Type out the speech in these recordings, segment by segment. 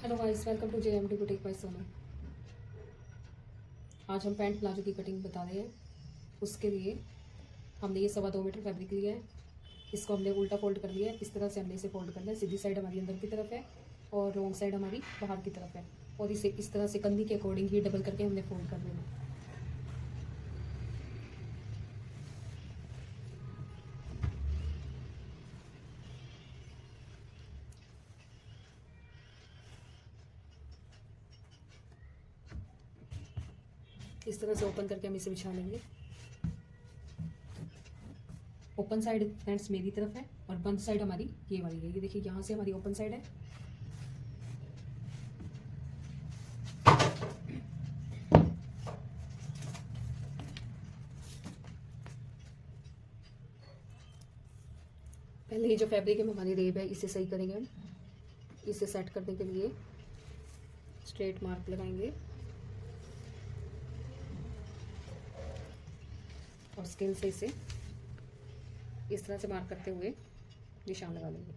Hello guys, welcome to JMD boutique by Sonu. आज हम pant palazzo की कटिंग बता रहे हैं। उसके लिए हमने ये 2.25 मीटर फैब्रिक लिया है। इसको हमने उल्टा फोल्ड कर लिया है। इस तरह से हमने इसे फोल्ड करना है। सीधी साइड हमारी अंदर की तरफ है और रॉन्ग साइड हमारी बाहर की तरफ है, और इसे इस तरह से कंधी के अकॉर्डिंग ही डबल करके हमने फोल्ड कर देना है। इस तरह से ओपन करके हम इसे बिछा लेंगे। ओपन साइड फ्रेंड्स मेरी तरफ है और बंद साइड हमारी ये वाली है। ये देखिए, यहाँ से हमारी ओपन साइड है। पहले ये जो फैब्रिक है हमारी रेब है, इसे सही करेंगे हम। इसे सेट करने के लिए स्ट्रेट मार्क लगाएंगे और स्केल से इसे इस तरह से मार्क करते हुए निशान लगा लेंगे।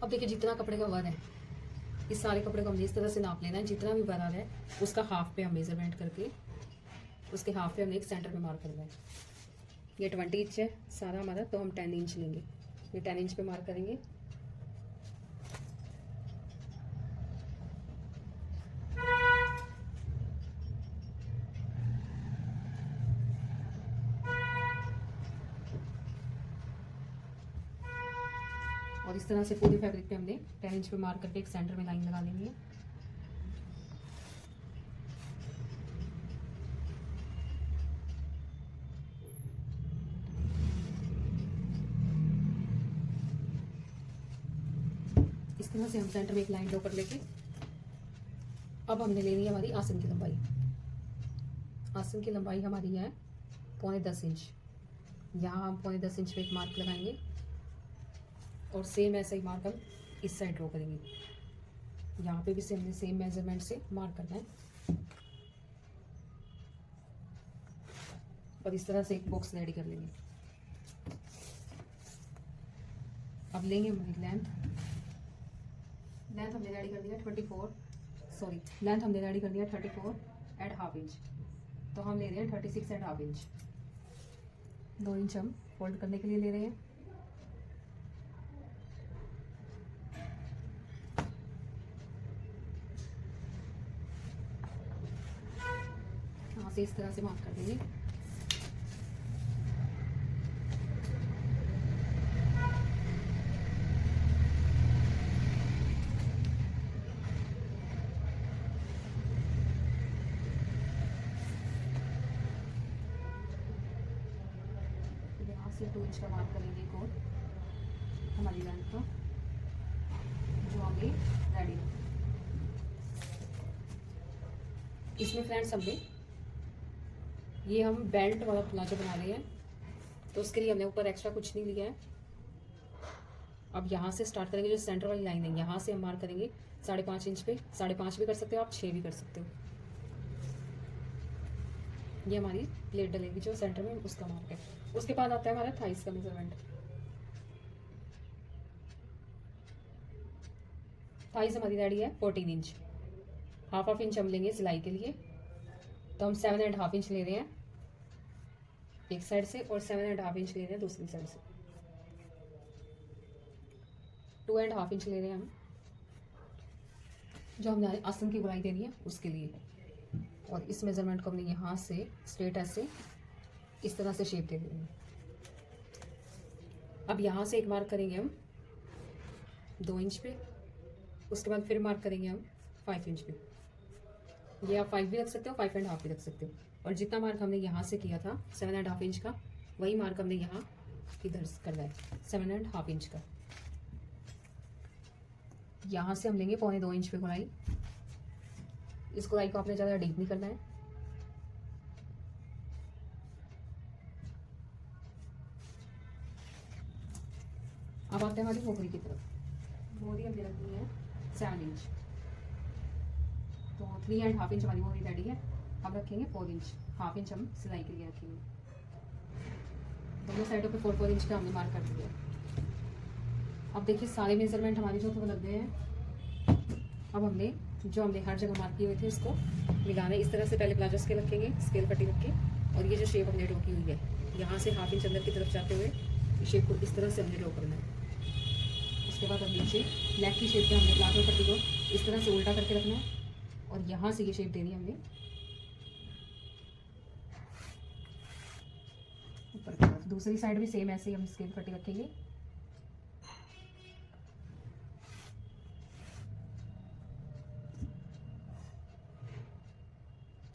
अब देखिए, जितना कपड़े का वर है, इस सारे कपड़े को हमने इस तरह से नाप लेना है। जितना भी वर आ रहा है उसका हाफ पे हम मेजरमेंट करके उसके हाफ पे हमने एक सेंटर में मार्क करना है। ये 20 इंच है सारा हमारा, तो हम 10 इंच लेंगे। ये 10 इंच पे मार्क करेंगे। और इस तरह से पूरे फैब्रिक पे हमने 10 इंच पे मार्क करके एक सेंटर में लाइन लगा लेंगे। इस तरह से हम सेंटर में एक लाइन ड्रॉ कर लेके अब हमने लेनी है हमारी आसन की लंबाई। आसन की लंबाई हमारी है 9.25 इंच। यहाँ हम 9.25 इंच पे एक मार्क लगाएंगे और सेम ऐसा ही मार्क हम इस साइड ड्रॉ करेंगे। यहाँ पे भी हमने सेम मेजरमेंट से मार्क करना है और इस तरह से एक बॉक्स रेडी कर लेंगे। अब लेंगे हमारी लेंथ हमने रेडी कर दिया 34.5 इंच। तो हम ले रहे हैं 36.5 इंच। 2 इंच हम फोल्ड करने के लिए ले रहे हैं। यहाँ से इस तरह से मार्क कर देंगे। से 2 इंच का मार्क करेंगे एक और हमारी लेंथ का, जो आगे रेडी है। इसमें फ्रेंड्स हमने ये हम बेल्ट वाला प्लाजो बना रहे हैं, तो उसके लिए हमने ऊपर एक्स्ट्रा कुछ नहीं लिया है। अब यहाँ से स्टार्ट करेंगे। जो सेंटर वाली लाइन है यहाँ से हम मार्क करेंगे 5.5 इंच पे। 5.5 भी कर सकते हो आप, 6 भी कर सकते हो। ये हमारी प्लेट डलेगी जो सेंटर में, उसका मार्क है। उसके बाद आता है हमारा थाइस का मेजरमेंट। थाइस हमारी रेडी है 14 इंच। हाफ इंच हम लेंगे सिलाई के लिए, तो हम 7.5 इंच ले रहे हैं एक साइड से और 7.5 इंच ले रहे हैं दूसरी साइड से। 2.5 इंच ले रहे हैं हम, जो हमने आसन की गोलाई देनी है उसके लिए। और इस मेजरमेंट को हमने यहाँ से स्ट्रेट ऐसे इस तरह से शेप दे देंगे। अब यहाँ से एक मार्क करेंगे हम 2 इंच पे। उसके बाद फिर मार्क करेंगे हम 5 इंच पे। ये आप 5 भी रख सकते हो, 5.5 भी रख सकते हो। और जितना मार्क हमने यहाँ से किया था 7.5 इंच का, वही मार्क हमने यहाँ इधर करना है 7.5 इंच का। यहाँ से हम लेंगे 2.25 इंच पे गोलाई। इस गोलाई को आपने ज़्यादा डीप नहीं करना है। अब आते हैं हमारी मोहरी की तरफ। मोहरी हमने रखनी है 7 इंच, तो 3.5 इंच हमारी मोहरी रेडी है। हम रखेंगे 4 इंच। हाफ इंच हम सिलाई के लिए रखेंगे। दोनों साइडों पे 4 इंच का हमने मार्क कर दिया। अब देखिए सारे मेजरमेंट हमारे जो थे लग गए हैं। अब हमने जो हमने हर जगह मार्क किए हुए थे उसको मिलाना है। इस तरह से पहले प्लाजो स्केल रखेंगे, स्केल पट्टी रख के, और ये जो शेप हमने ड्रॉ की हुई है यहाँ से हाफ इंच अंदर की तरफ जाते हुए इस शेप को इस तरह से हमने ड्रॉ करना है। उसके बाद अब नीचे नेक की शेप पे हमने प्लाजो पट्टी को इस तरह से उल्टा करके रखना है और यहाँ से ये शेप देनी है हमने ऊपर की तरफ। दूसरी साइड भी सेम ऐसे ही हम स्केल पट्टी रखेंगे।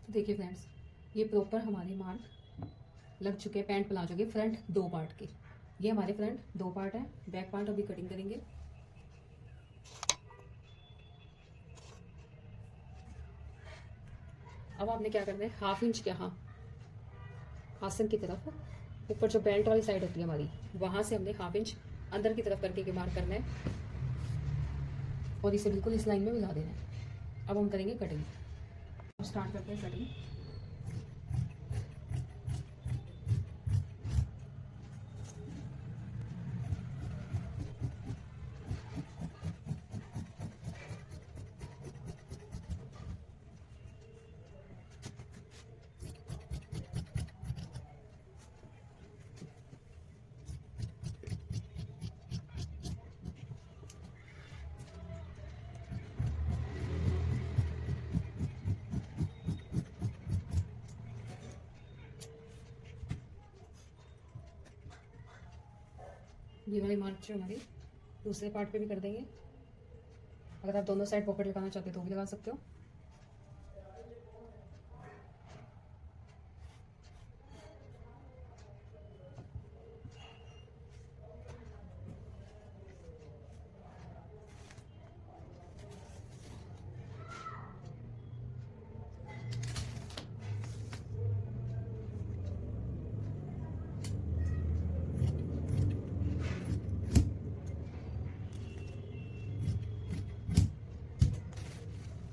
तो देखिए फ्रेंड्स, ये प्रॉपर हमारे मार्क लग चुके हैं पैंट प्लाजो के फ्रंट 2 पार्ट के। ये हमारे फ्रंट 2 पार्ट है, बैक पार्ट अभी कटिंग करेंगे। अब आपने क्या करना है, हाफ इंच यहाँ आसन की तरफ ऊपर जो बेल्ट वाली साइड होती है हमारी, वहां से हमने हाफ इंच अंदर की तरफ करके मार्क करना है और इसे बिल्कुल इस लाइन में मिला देना है। अब हम करेंगे कटिंग। स्टार्ट करते हैं कटिंग। ये वाली मार्क जो हमारी दूसरे पार्ट पे भी कर देंगे। अगर आप दोनों साइड पॉकेट लगाना चाहते हो तो भी लगा सकते हो।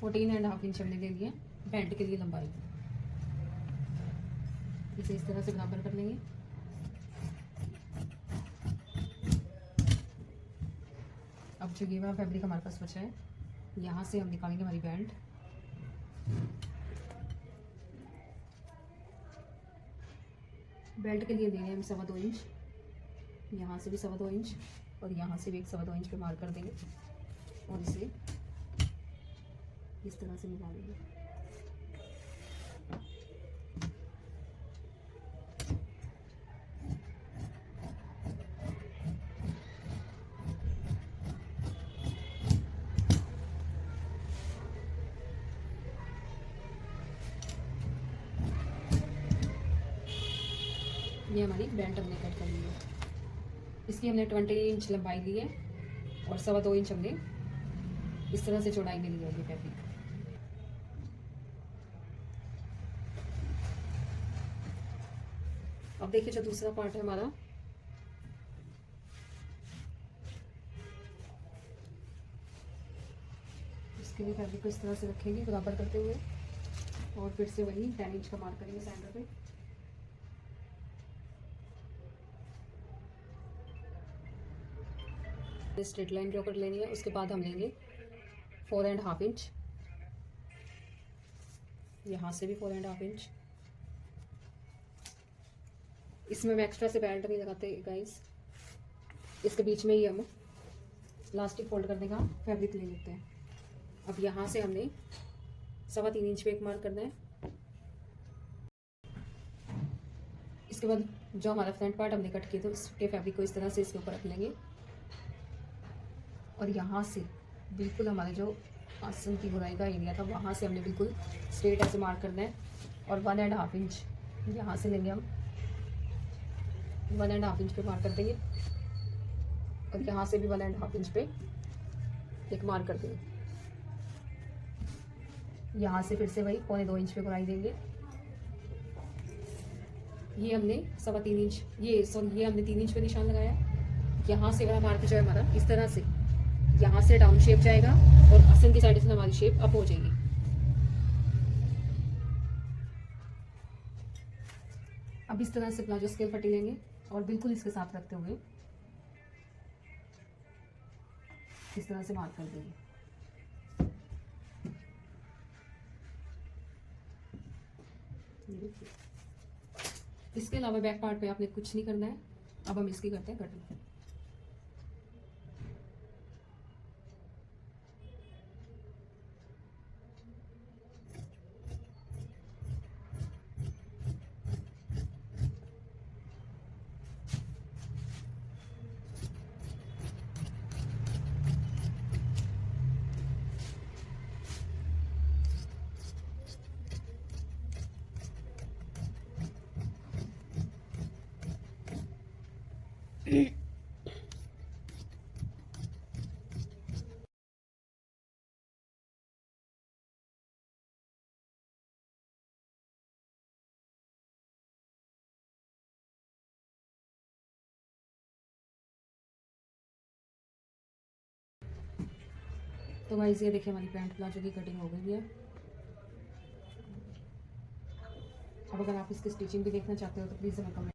फोर्टीन एंड हाफ इंच हमने ले लिए बेल्ट के लिए लंबाई। इसे इस तरह से बराबर कर लेंगे। अब जो ये वाला फैब्रिक हमारे पास बचा है, यहाँ से हम निकालेंगे हमारी बेल्ट। बेल्ट के लिए देंगे हम 2.25 इंच, यहाँ से भी 2.25 इंच और यहाँ से भी 1.25 इंच पे मार्क कर देंगे और इसे इस तरह से मिला लेंगे। ये हमारी बेल्ट हमने कट कर ली है। इसकी हमने 20 इंच लंबाई ली है और 2.25 इंच हमने इस तरह से चौड़ाई में ली है ये फैब्रिक। अब देखिए जो दूसरा पार्ट है हमारा, इसके लिए फैब्रिक को इस तरह से रखेंगे बराबर करते हुए और फिर से वही 10 इंच का मार्क करेंगे सेंटर पे। स्ट्रेट लाइन ड्रॉ कर लेनी है। उसके बाद हम लेंगे 4.5 इंच, यहाँ से भी 4.5 इंच। इसमें हम एक्स्ट्रा से बेल्ट नहीं लगाते गाइस, इसके बीच में ही हम इलास्टिक फोल्ड करने का फैब्रिक ले लेते हैं। अब यहाँ से हमने 3.25 इंच पे एक मार्क करना है। इसके बाद जो हमारा फ्रंट पार्ट हमने कट किया था उसके फैब्रिक को इस तरह से इसके ऊपर रख लेंगे और यहाँ से बिल्कुल हमारे जो आसन की बुनाई का एरिया था वहाँ से हमने बिल्कुल स्ट्रेट ऐसे मार्क करना है और 1.5 इंच यहाँ से लेंगे हम, 1.5 इंच पे मार्क कर देंगे और यहाँ से भी 1.5 इंच पे एक मार्क कर देंगे। यहाँ से फिर से वही 2.25 इंच पे गुनाई देंगे। ये हमने 3.25 इंच, ये हमने 3 इंच पे निशान लगाया। यहाँ से वाला मार्क जो है हमारा इस तरह से यहाँ से डाउन शेप जाएगा और आसन की साइड से हमारी शेप अप हो जाएगी। अब इस तरह से प्लाजो स्केल पट्टी लेंगे और बिल्कुल इसके साथ रखते हुए इस तरह से मार्क कर देंगे। ये देखिए। इसके अलावा बैक पार्ट पे आपने कुछ नहीं करना है। अब हम इसकी करते हैं कटिंग। तो गाइस ये देखिए हमारी पैंट प्लाजो की कटिंग हो गई है। अब अगर आप इसकी स्टिचिंग भी देखना चाहते हो तो प्लीज़ हमें कमेंट।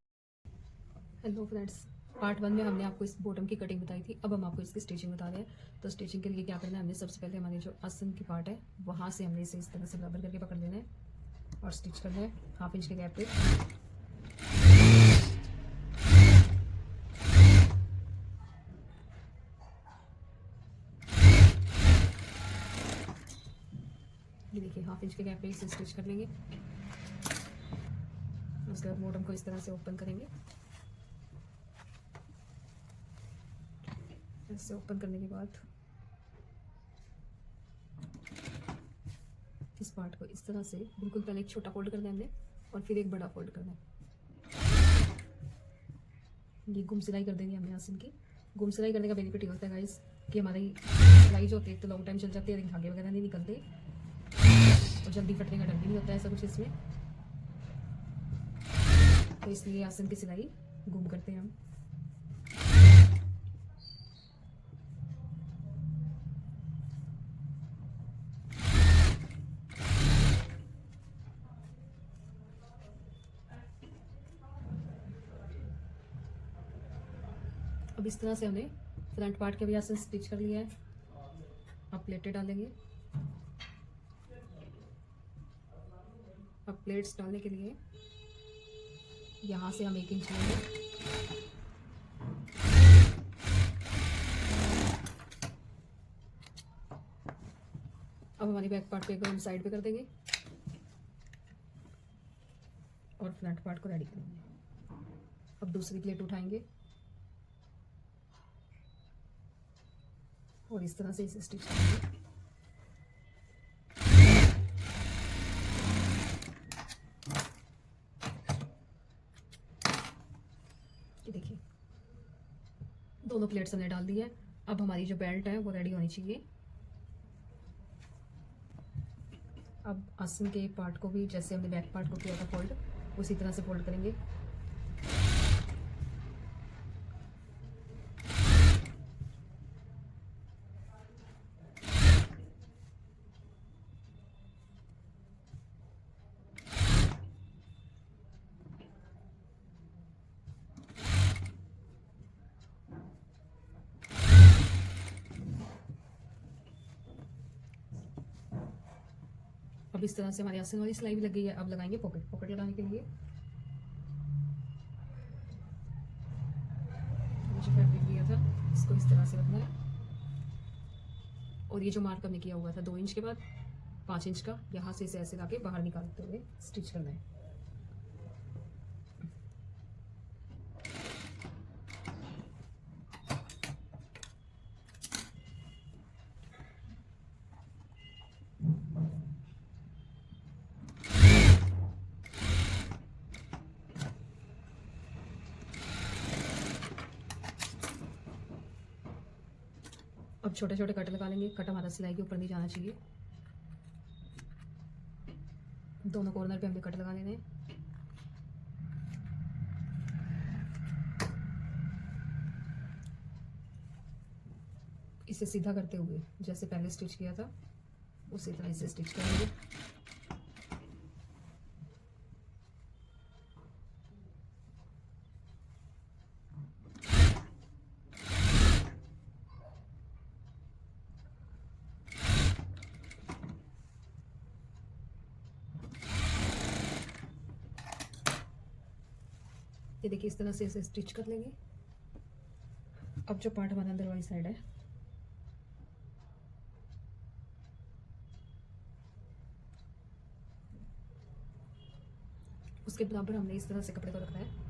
हेलो फ्रेंड्स, पार्ट 1 में हमने आपको इस बॉटम की कटिंग बताई थी। अब हम आपको इसकी स्टिचिंग बता रहे हैं। तो स्टिचिंग के लिए क्या करना है, हमने सबसे पहले हमारे जो आसन की पार्ट है वहाँ से हमने इसे इस तरह से बराबर करके पकड़ लेना है और स्टिच करना है 1/2 इंच के गैप पे। ये देखिए 1/2 इंच के गैप पे इसे स्टिच कर लेंगे। उसके बाद बॉटम को इस तरह से ओपन करेंगे। ऐसे ओपन करने के बाद इस पार्ट को इस तरह से बिल्कुल पहले एक छोटा फोल्ड करना है हमने और फिर एक बड़ा फोल्ड करना है। ये गुम सिलाई कर देंगे हमने आसन की। गुम सिलाई करने का बेनिफिट ये होता है गाइस कि हमारी सिलाई जो होती है तो लॉन्ग टाइम चल जाती है, लेकिन धागे वगैरह नहीं निकलते और जल्दी फटने का डर भी नहीं होता है ऐसा कुछ इसमें। तो इसलिए आसन की सिलाई गुम करते हैं हम। अब इस तरह से हमने फ्रंट पार्ट के भी आसन स्टिच कर लिया है। अब प्लेटें डालेंगे। अब प्लेट्स डालने के लिए यहाँ से हम 1 इंच लेंगे। अब हमारी बैक पार्ट को एक बार हम साइड पे कर देंगे और फ्रंट पार्ट को रेडी करेंगे। अब दूसरी प्लेट उठाएंगे और इस तरह से इसे स्टिच करेंगे। देखिए दोनों प्लेट्स हमने डाल दी है। अब हमारी जो बेल्ट है वो रेडी होनी चाहिए। अब आसन के पार्ट को भी जैसे हमने बैक पार्ट को किया था फोल्ड, उसी तरह से फोल्ड करेंगे। अब इस तरह से हमारी आसन वाली सिलाई भी लग गई है। अब लगाएंगे पॉकेट। पॉकेट लगाने के लिए जो फैब्रिक लिया था इसको इस तरह से रखना है और ये जो मार्क हमने किया हुआ था 2 इंच के बाद 5 इंच का, यहाँ से इसे ऐसे लाके बाहर निकालते हुए स्टिच करना है। अब छोटे छोटे कट लगा लेंगे। कट हमारा सिलाई के ऊपर नहीं जाना चाहिए। दोनों कॉर्नर पे हमने कट लगा लेने हैं। इसे सीधा करते हुए जैसे पहले स्टिच किया था उसी तरह से स्टिच करेंगे। ये देखिए इस तरह से इसे स्टिच कर लेंगे। अब जो पार्ट हमारा अंदर वाली साइड है, उसके बराबर हमने इस तरह से कपड़े को रखना है।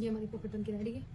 ये हमारी पॉकेट बन के रेडी है।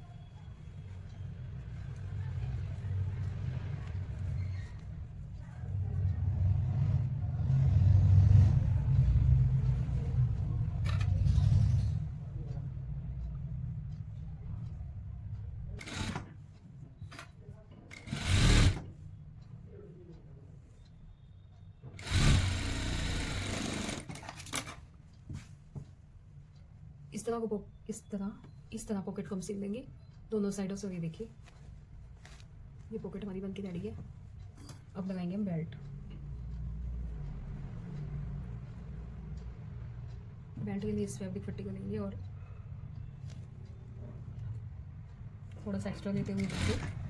इस तरह पॉकेट को हम सिल लेंगे दोनों साइडों से। ये देखिए ये पॉकेट हमारी बन के रेडी है। अब लगाएंगे हम बेल्ट। बेल्ट के लिए इस फैब्रिक पट्टी को लेंगे और थोड़ा सा एक्स्ट्रा लेते हुए देखिए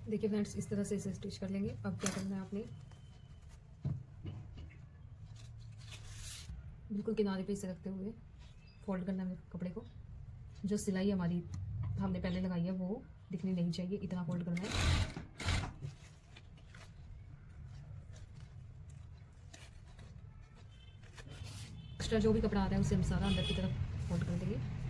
देखिए फ्रेंड्स, इस तरह से इसे स्टिच कर लेंगे। अब क्या करना है, आपने बिल्कुल किनारे पे इसे रखते हुए फोल्ड करना है कपड़े को। जो सिलाई हमारी हमने पहले लगाई है वो दिखनी नहीं चाहिए, इतना फोल्ड करना है। एक्स्ट्रा जो भी कपड़ा आता है उसे हम सारा अंदर की तरफ फोल्ड कर देंगे।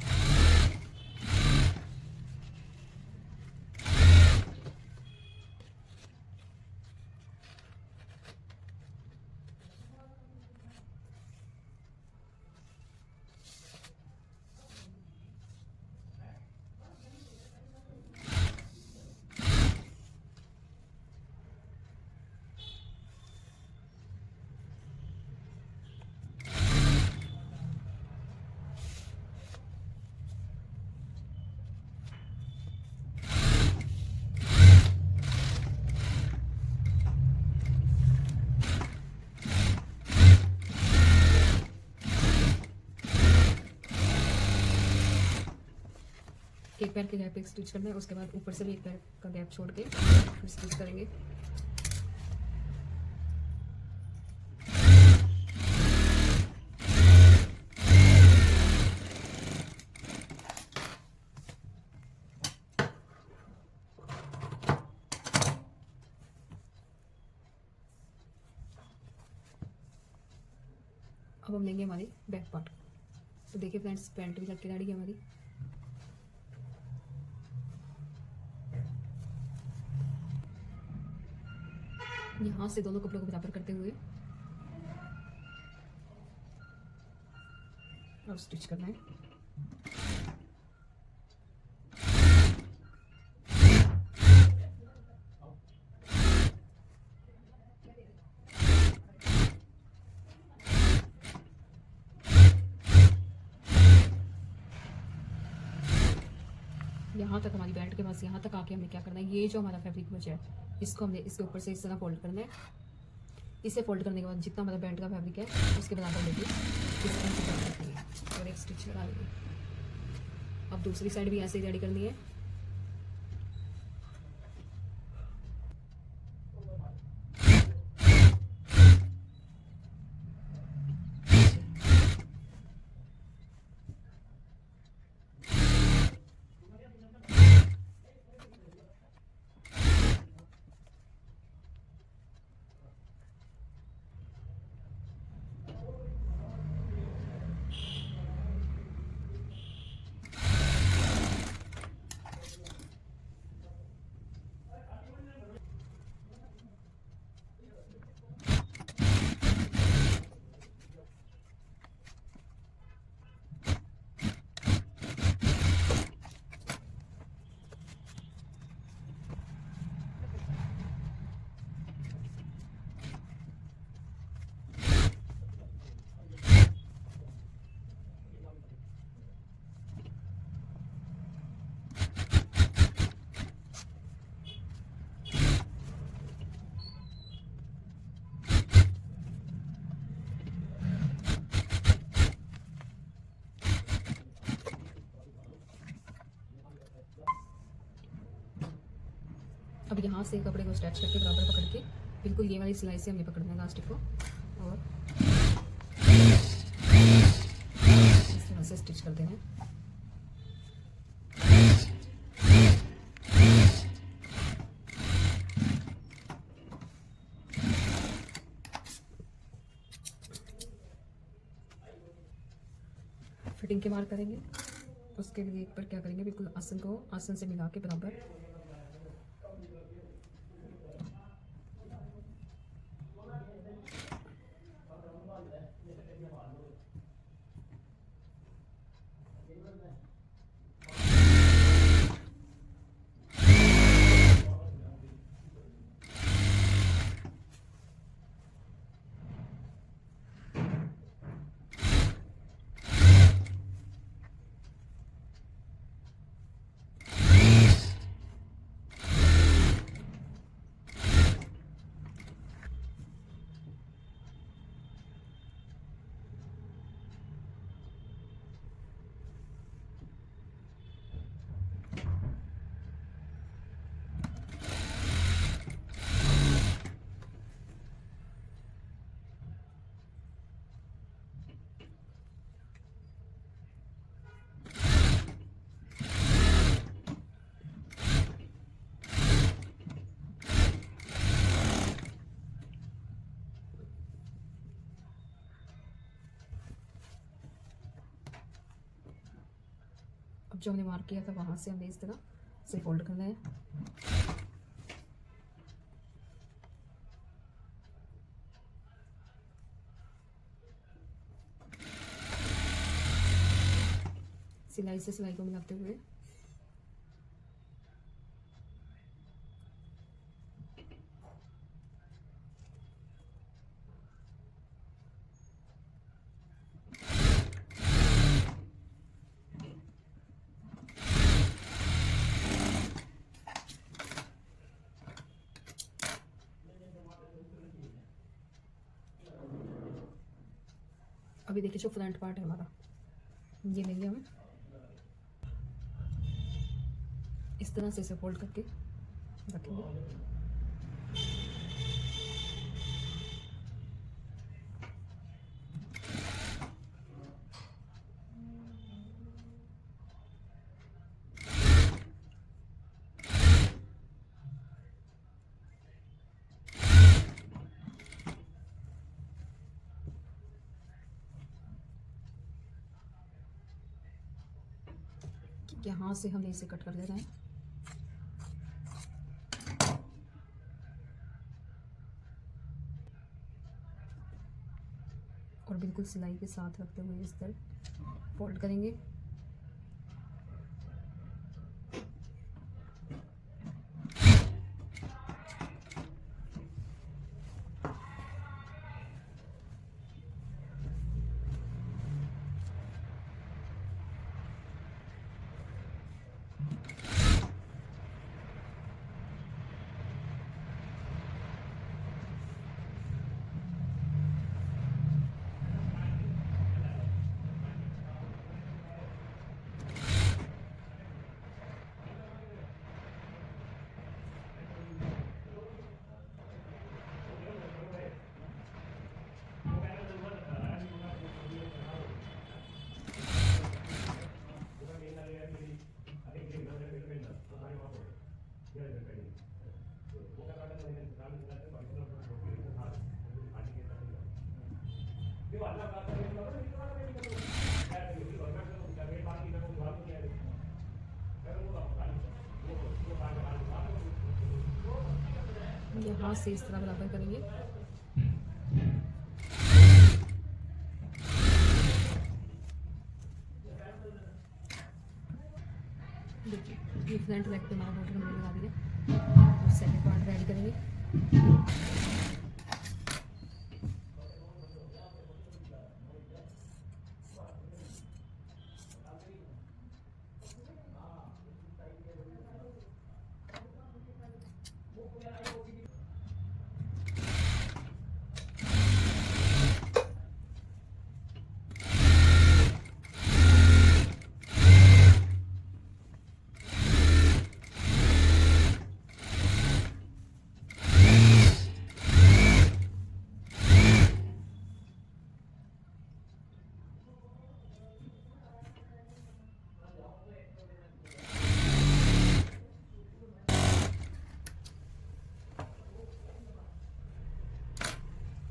एक पैर के गैप एक स्टिच करना है, उसके बाद ऊपर से भी एक पैर का गैप छोड़ के फिर स्टिच करेंगे। अब हम लेंगे हमारी बैक पार्ट। तो देखिए फ्रेंड्स, पैंट भी लग के रेडी है हमारी। यहाँ से दोनों कपड़ों को बराबर करते हुए और स्टिच करना है। यहाँ तक हमारी बेल्ट के पास यहाँ तक आके हमें क्या करना है, ये जो हमारा फैब्रिक बचा है इसको हमने इसके ऊपर से इस तरह फोल्ड करना है। इसे फोल्ड करने के बाद जितना हमारा बेल्ट का फैब्रिक है उसके बराबर लेके इस तरह से कर सकते हैं और एक स्टिच लगा लेंगे। अब दूसरी साइड भी ऐसे ही रेडी करनी है। अब यहाँ से कपड़े को स्ट्रेच करके बराबर पकड़ के बिल्कुल ये वाली सिलाई से हमने पकड़ना है इलास्टिक को और इस तरह से स्टिच कर देना है। फिटिंग के मार्क करेंगे, उसके लिए एक बार क्या करेंगे, बिल्कुल आसन को आसन से मिला के बराबर अब जो हमने मार्क किया था वहाँ से हमने इस तरह से फोल्ड करना है। सिलाई से सिलाई को मिलाते हुए अभी देखिए जो फ्रंट पार्ट है हमारा, ये लेंगे हमें इस तरह से इसे फोल्ड करके रखेंगे। यहाँ से हमें इसे कट कर लेना है। और बिल्कुल सिलाई के साथ रखते हुए इस तरह फोल्ड करेंगे। यहाँ से इस तरह बराबर करेंगे। देखिए ये फ्रंट नेक पे हमारा बॉर्डर हमने लगा दिया। और सेकंड पार्ट रेडी करेंगे।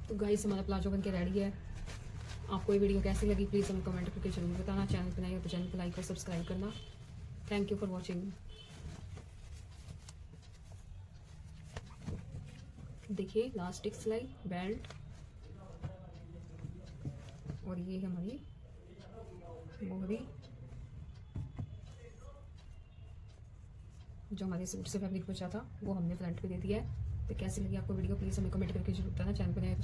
तो गाइस हमारा प्लाजो बन के रेडी है। आपको ये वीडियो कैसी लगी प्लीज़ हमें कमेंट करके जरूर बताना। चैनल पर नए हो तो चैनल को लाइक और सब्सक्राइब करना। Thank you for watching. देखिए इलास्टिक सिलाई, बेल्ट, और ये है हमारी मोहरी जो हमारे सूट से फैब्रिक बचा था वो हमने फ्रंट पे दे दिया है। तो कैसी लगी आपको वीडियो प्लीज़ हमें कमेंट करके जरूर बताना। चैनल पर नए